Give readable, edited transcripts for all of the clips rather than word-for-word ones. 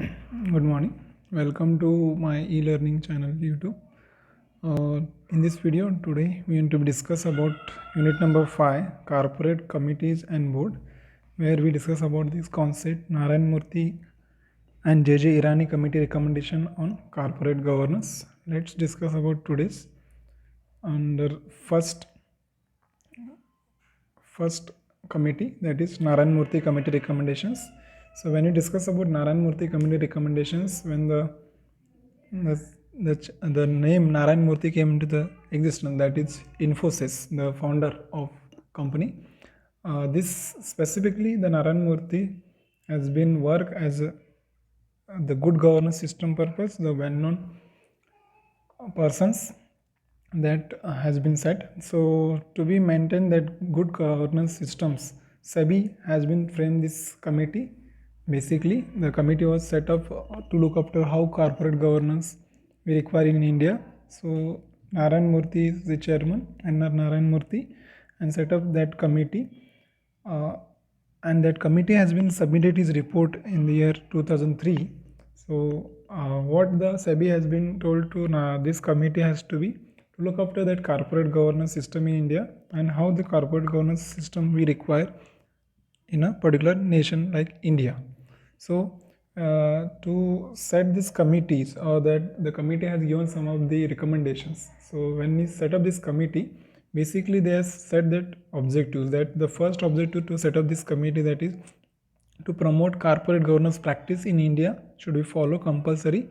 Good morning. Welcome to my e-learning channel YouTube. In this video today we are going to discuss about unit number 5, corporate committees and board, where we discuss about this concept Narayan Murthy and JJ Irani committee recommendation on corporate governance. Let's discuss about today's under first committee, that is Narayan Murthy committee recommendations. So when you discuss about Narayan Murthy committee recommendations, when the name Narayan Murthy came into the existence, that is Infosys, the founder of company. This specifically, the Narayan Murthy has been work as the good governance system purpose, the well-known persons that has been set. So to be maintained that good governance systems, SEBI has been framed this committee. Basically, the committee was set up to look after how corporate governance we require in India. So Narayan Murthy is the chairman, N.R. Narayan Murthy, and set up that committee. And that committee has been submitted his report in the year 2003. So what the SEBI has been told to this committee has to be to look after that corporate governance system in India and how the corporate governance system we require in a particular nation like India. So to set these committees, or that the committee has given some of the recommendations. So when we set up this committee, basically they have set that objectives, that the first objective to set up this committee, that is to promote corporate governance practice in India should be follow compulsory,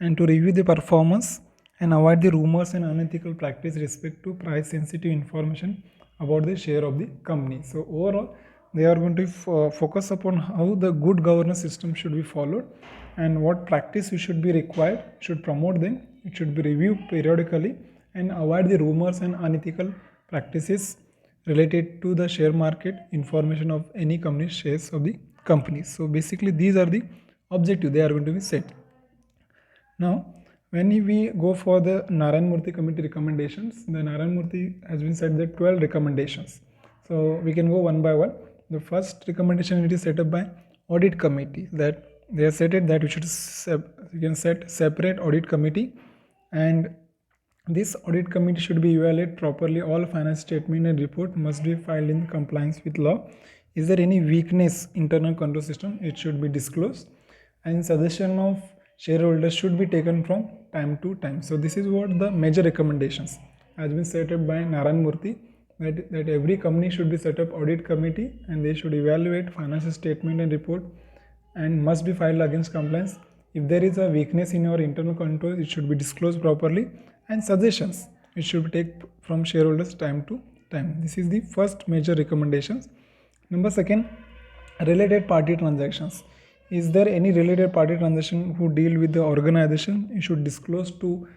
and to review the performance and avoid the rumors and unethical practice respect to price sensitive information about the share of the company. So overall they are going to focus upon how the good governance system should be followed and what practice we should be required, should promote them, it should be reviewed periodically, and avoid the rumors and unethical practices related to the share market information of any company shares of the company. So basically these are the objectives they are going to be set. Now when we go for the Narayan Murthy committee recommendations, the Narayan Murthy has been set the 12 recommendations. So we can go one by one. The first recommendation, it is set up by audit committee, that they have stated that we should you can set separate audit committee, and this audit committee should be evaluate properly all finance statement and report must be filed in compliance with law. Is there any weakness internal control system, it should be disclosed, and suggestion of shareholders should be taken from time to time. So this is what the major recommendations has been set up by Narayan Murthy, that every company should be set up audit committee and they should evaluate financial statement and report and must be filed against compliance. If there is a weakness in your internal control, it should be disclosed properly, and suggestions it should be take from shareholders time to time. This is the first major recommendations. Number second, related party transactions. Is there any related party transaction who deal with the organization? You should disclose to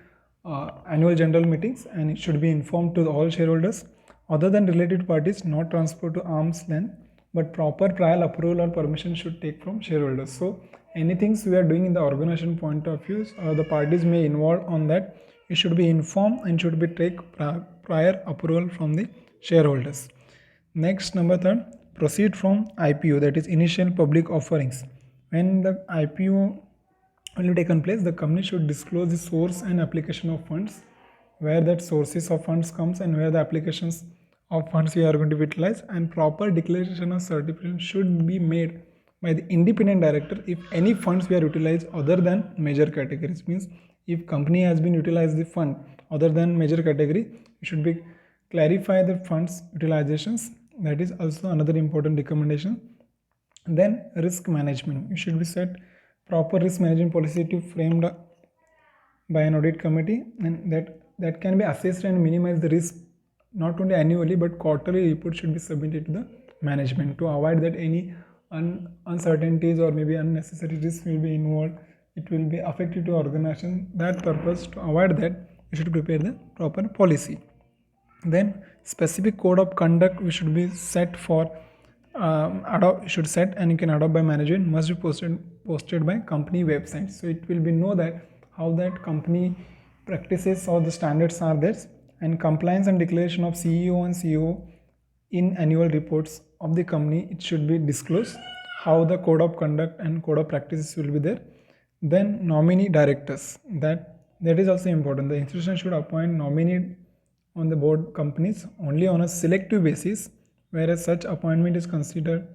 annual general meetings, and it should be informed to all shareholders. Other than related parties, not transferred to arm's length, but proper prior approval or permission should take from shareholders. So anything we are doing in the organization point of view, the parties may involve on that, it should be informed and should be take prior approval from the shareholders. Next, number third, proceed from IPO, that is initial public offerings. When the IPO will taken place, the company should disclose the source and application of funds, where that sources of funds comes and where the applications of funds we are going to utilize, and proper declaration of certification should be made by the independent director if any funds we are utilized other than major categories. Means if company has been utilized the fund other than major category, it should be clarify the funds utilizations. That is also another important recommendation. Then risk management, you should be set proper risk management policy to framed by an audit committee, and that can be assessed and minimize the risk not only annually but quarterly report should be submitted to the management to avoid that any uncertainties or maybe unnecessary risks will be involved, it will be affected to organization. That purpose, to avoid that, you should prepare the proper policy. Then specific code of conduct we should be set for should set and you can adopt by management, must be posted by company website, so it will be know that how that company practices or the standards are there. And compliance and declaration of CEO and CEO in annual reports of the company, it should be disclosed how the code of conduct and code of practices will be there. Then nominee directors, that is also important. The institution should appoint nominee on the board companies only on a selective basis, whereas such appointment is considered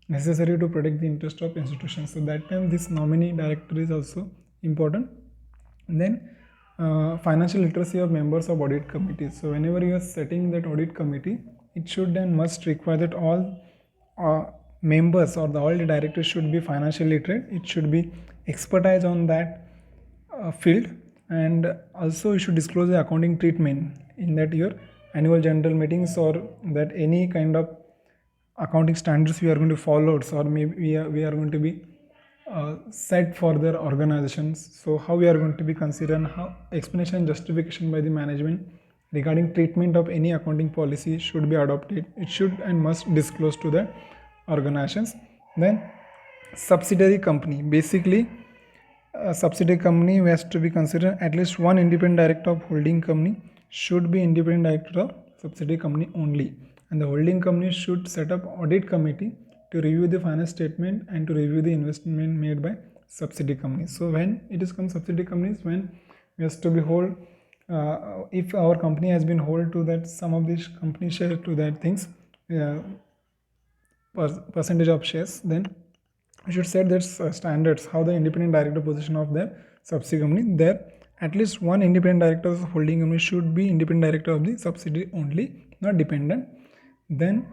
necessary to protect the interest of institutions. So that time this nominee director is also important. Then financial literacy of members of audit committees. So whenever you are setting that audit committee, it should and must require that all members or all the directors should be financially literate. It should be expertise on that field, and also you should disclose the accounting treatment in that your annual general meetings, or that any kind of accounting standards we are going to follow, or maybe we are going to be set for their organizations. So how we are going to be considering, how explanation and justification by the management regarding treatment of any accounting policy should be adopted. It should and must disclose to the organizations. Then subsidiary company, basically a subsidiary company has to be considered at least one independent director of holding company should be independent director of subsidiary company only, and the holding company should set up audit committee to review the finance statement and to review the investment made by subsidiary companies. So when it is come subsidiary companies, when we has to be hold, if our company has been hold to that some of these company share to that things, percentage of shares, then we should set that standards how the independent director position of the subsidiary company. There at least one independent director of holding company should be independent director of the subsidiary only, not dependent. Then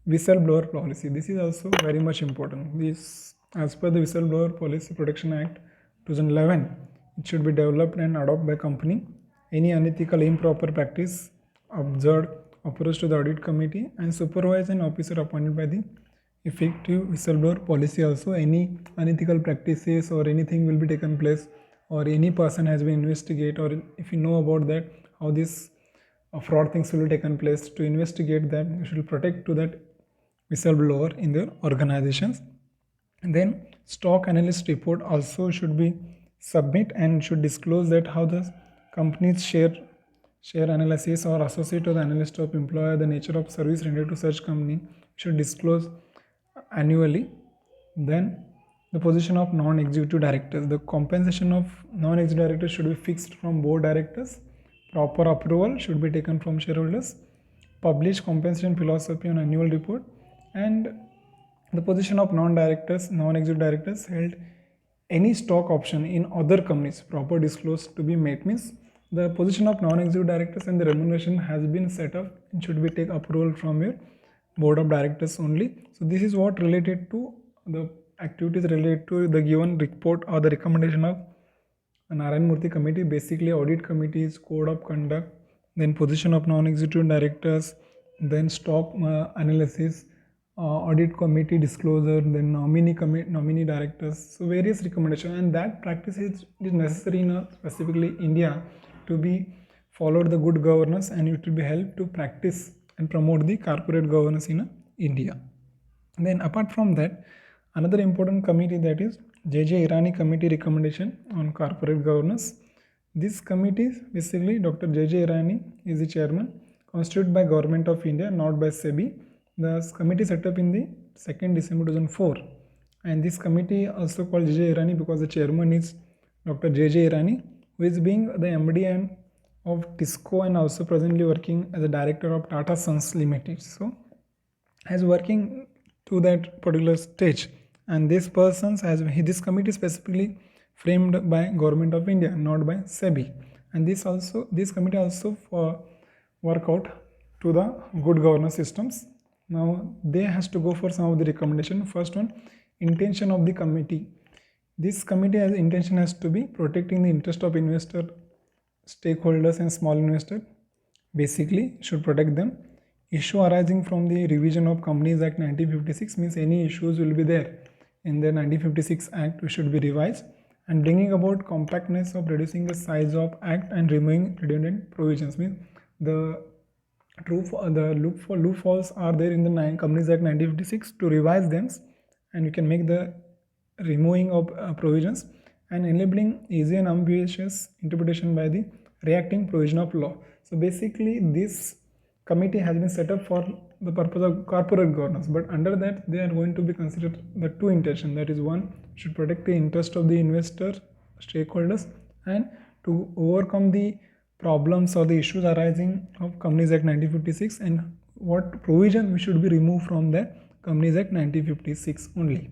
whistleblower policy, this is also very much important. This, as per the Whistleblower Policy Protection Act 2011, it should be developed and adopted by company. Any unethical improper practice observed approach to the audit committee, and supervisor and officer appointed by the effective whistleblower policy. Also any unethical practices or anything will be taken place, or any person has been investigated, or if you know about that how this fraud things will be taken place, to investigate that you should protect to that whistleblower in their organizations. And then stock analyst report also should be submit and should disclose that how the company's share analysis or associate or the analyst of employer, the nature of service rendered to such company should disclose annually. Then the position of non-executive directors, the compensation of non-executive directors should be fixed from board directors. Proper approval should be taken from shareholders. Publish compensation philosophy on annual report. And the position of non-executive directors held any stock option in other companies, proper disclose to be made. Means the position of non-executive directors and the remuneration has been set up and should be take approval from your board of directors only. So this is what related to the activities related to the given report or the recommendation of Narayan Murthy committee. Basically audit committees, code of conduct, then position of non-executive directors, then stock analysis, audit committee disclosure, then nominee directors. So various recommendations, and that practice is necessary in specifically India to be followed the good governance, and it will be helped to practice and promote the corporate governance in India. And then apart from that, another important committee, that is J.J. Irani committee recommendation on corporate governance. This committee, basically Dr. J.J. Irani is the chairman, constituted by Government of India, not by SEBI. The committee set up in the 2nd December 2004, and this committee also called J.J. Irani because the chairman is Dr. J.J. Irani, who is being the MD of TISCO and also presently working as a director of Tata Sons Limited. So as working to that particular stage, and this committee specifically framed by Government of India, not by SEBI, and this committee also for work out to the good governance systems. Now they has to go for some of the recommendation. First one, intention of the committee. This committee has intention has to be protecting the interest of investor, stakeholders and small investor. Basically should protect them. Issue arising from the revision of Companies Act 1956, means any issues will be there in the 1956 Act, which should be revised, and bringing about compactness of reducing the size of Act and removing redundant provisions. Means the loopholes are there in the Companies Act 1956 to revise them, and you can make the removing of provisions and enabling easy and ambiguous interpretation by the reacting provision of law. So basically this committee has been set up for the purpose of corporate governance, but under that they are going to be considered the two intentions. That is, one should protect the interest of the investor stakeholders, and to overcome the problems or the issues arising of Companies Act 1956, and what provision we should be removed from the Companies Act 1956 only.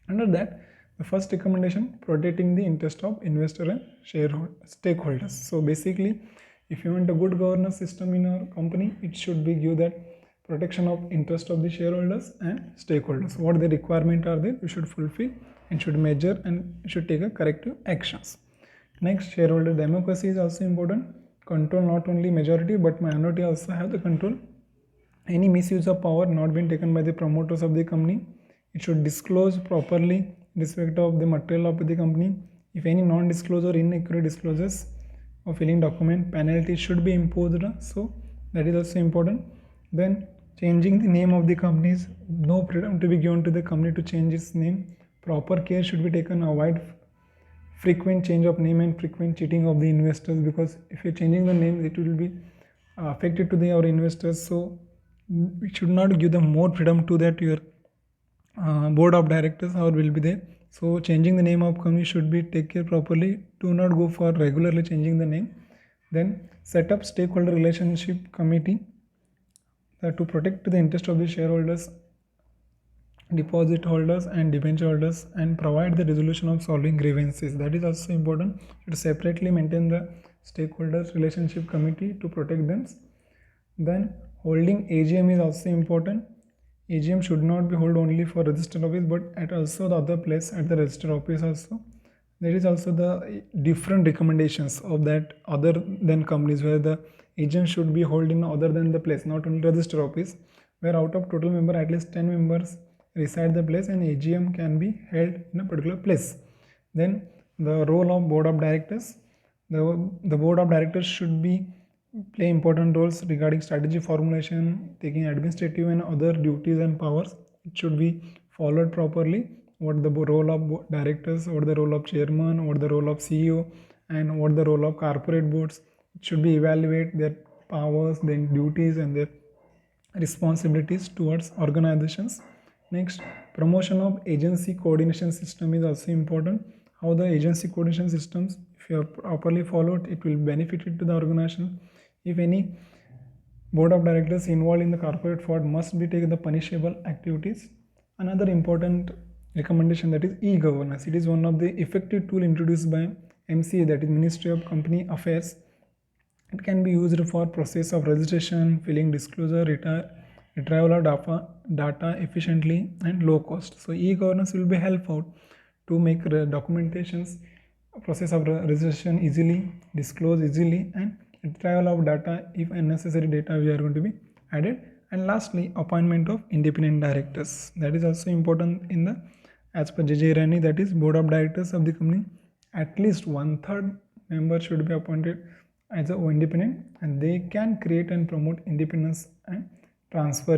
Under that, the first recommendation, protecting the interest of investor and stakeholders. So basically, if you want a good governance system in a company, it should be give that protection of interest of the shareholders and stakeholders. What the requirement are there, you should fulfill and should measure and should take a corrective actions. Next, shareholder democracy is also important. Control not only majority but minority also have the control. Any misuse of power not been taken by the promoters of the company. It should disclose properly in respect of the material of the company. If any non-disclosure or inaccurate disclosures of filling document, penalty should be imposed. So that is also important. Then changing the name of the companies, no freedom to be given to the company to change its name. Proper care should be taken. Avoid frequent change of name and frequent cheating of the investors, because if you're changing the name, it will be affected to our investors. So we should not give them more freedom to that your board of directors or will be there. So changing the name of company should be take care properly. Do not go for regularly changing the name. Then set up stakeholder relationship committee to protect the interest of the shareholders, deposit holders and debenture holders, and provide the resolution of solving grievances. That is also important. You should separately maintain the stakeholders relationship committee to protect them. Then holding AGM is also important. AGM should not be held only for register office but at also the other place at the register office also. There is also the different recommendations of that other than companies, where the AGM should be held in other than the place, not only register office, where out of total member at least 10 members reside the place and AGM can be held in a particular place. Then the role of board of directors. The board of directors should be play important roles regarding strategy formulation, taking administrative and other duties and powers. It should be followed properly. What the role of directors, what the role of chairman, what the role of CEO, and what the role of corporate boards. It should be evaluate their powers, their duties, and their responsibilities towards organizations. Next, promotion of agency coordination system is also important. How the agency coordination systems, if you are properly followed, it will benefit it to the organization. If any board of directors involved in the corporate fraud must be taken the punishable activities. Another important recommendation, that is e-governance. It is one of the effective tool introduced by MCA, that is Ministry of Company Affairs. It can be used for process of registration, filling disclosure, retrieval of data efficiently and low cost. So e-governance will be helpful to make documentations, process of registration easily, disclose easily, and retrieval of data if unnecessary data we are going to be added. And lastly, appointment of independent directors. That is also important in the, as per JJ Irani, that is board of directors of the company. At least 1/3 member should be appointed as an independent, and they can create and promote independence and transfer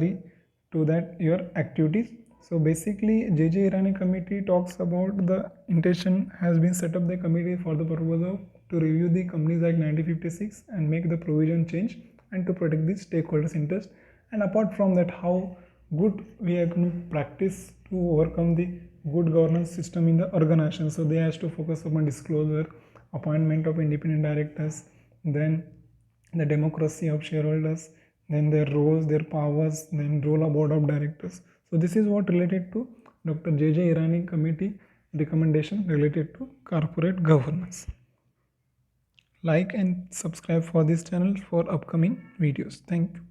to that your activities. So basically, JJ Irani committee talks about the intention has been set up the committee for the purpose of to review the Companies Act 1956 and make the provision change and to protect the stakeholders' interest. And apart from that, how good we are going to practice to overcome the good governance system in the organization. So they has to focus upon disclosure, appointment of independent directors, then the democracy of shareholders, then their roles, their powers, then role of board of directors. So this is what related to Dr. JJ Irani committee recommendation related to corporate governance. Like and subscribe for this channel for upcoming videos. Thank you.